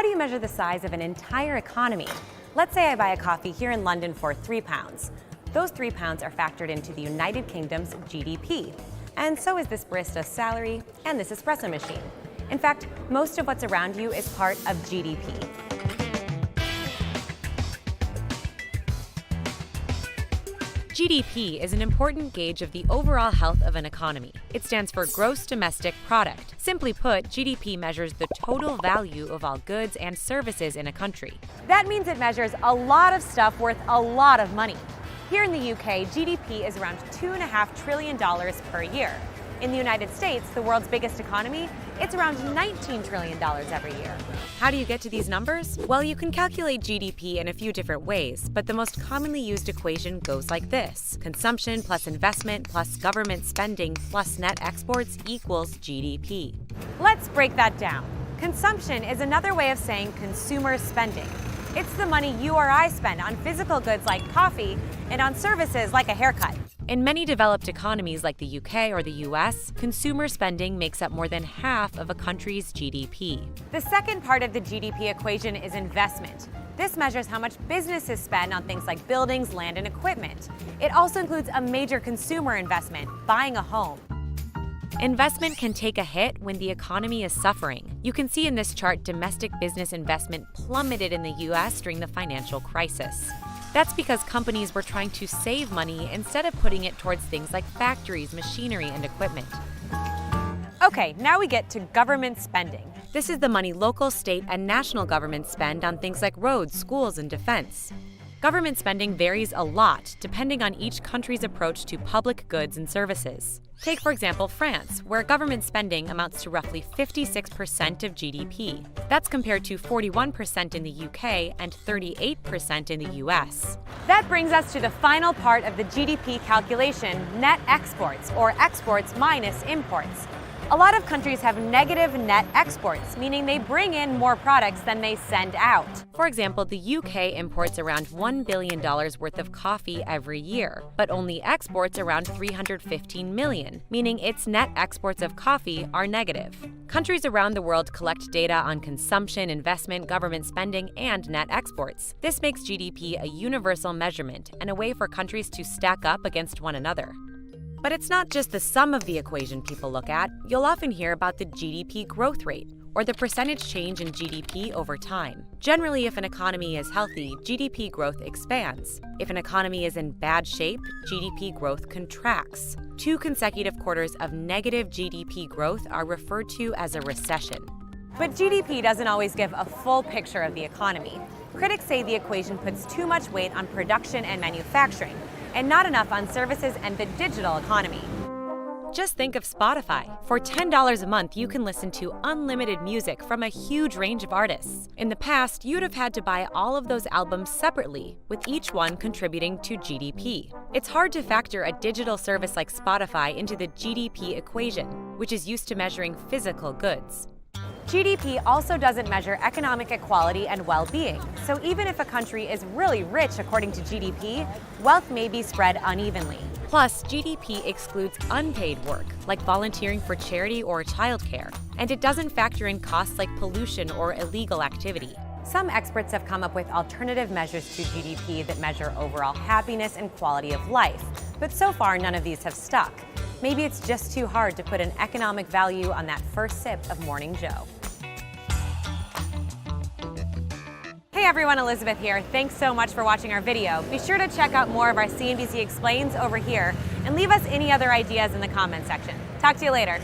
How do you measure the size of an entire economy? Let's say I buy a coffee here in London for £3. Those £3 are factored into the United Kingdom's GDP. And so is this barista's salary and this espresso machine. In fact, most of what's around you is part of GDP. GDP is an important gauge of the overall health of an economy. It stands for Gross Domestic Product. Simply put, GDP measures the total value of all goods and services in a country. That means it measures a lot of stuff worth a lot of money. Here in the UK, GDP is around $2.5 trillion per year. In the United States, the world's biggest economy, it's around $19 trillion every year. How do you get to these numbers? Well, you can calculate GDP in a few different ways, but the most commonly used equation goes like this. Consumption plus investment plus government spending plus net exports equals GDP. Let's break that down. Consumption is another way of saying consumer spending. It's the money you or I spend on physical goods like coffee and on services like a haircut. In many developed economies like the UK or the US, consumer spending makes up more than half of a country's GDP. The second part of the GDP equation is investment. This measures how much businesses spend on things like buildings, land, and equipment. It also includes a major consumer investment, buying a home. Investment can take a hit when the economy is suffering. You can see in this chart domestic business investment plummeted in the US during the financial crisis. That's because companies were trying to save money instead of putting it towards things like factories, machinery, and equipment. Okay, now we get to government spending. This is the money local, state, and national governments spend on things like roads, schools, and defense. Government spending varies a lot depending on each country's approach to public goods and services. Take, for example, France, where government spending amounts to roughly 56% of GDP. That's compared to 41% in the UK and 38% in the US. That brings us to the final part of the GDP calculation, net exports, or exports minus imports. A lot of countries have negative net exports, meaning they bring in more products than they send out. For example, the UK imports around $1 billion worth of coffee every year, but only exports around $315 million, meaning its net exports of coffee are negative. Countries around the world collect data on consumption, investment, government spending, and net exports. This makes GDP a universal measurement and a way for countries to stack up against one another. But it's not just the sum of the equation people look at. You'll often hear about the GDP growth rate, or the percentage change in GDP over time. Generally, if an economy is healthy, GDP growth expands. If an economy is in bad shape, GDP growth contracts. 2 consecutive quarters of negative GDP growth are referred to as a recession. But GDP doesn't always give a full picture of the economy. Critics say the equation puts too much weight on production and manufacturing, and not enough on services and the digital economy. Just think of Spotify. For $10 a month, you can listen to unlimited music from a huge range of artists. In the past, you'd have had to buy all of those albums separately, with each one contributing to GDP. It's hard to factor a digital service like Spotify into the GDP equation, which is used to measuring physical goods. GDP also doesn't measure economic equality and well-being. So even if a country is really rich according to GDP, wealth may be spread unevenly. Plus, GDP excludes unpaid work, like volunteering for charity or childcare, and it doesn't factor in costs like pollution or illegal activity. Some experts have come up with alternative measures to GDP that measure overall happiness and quality of life, but so far none of these have stuck. Maybe it's just too hard to put an economic value on that first sip of Morning Joe. Hey everyone, Elizabeth here. Thanks so much for watching our video. Be sure to check out more of our CNBC Explains over here and leave us any other ideas in the comment section. Talk to you later.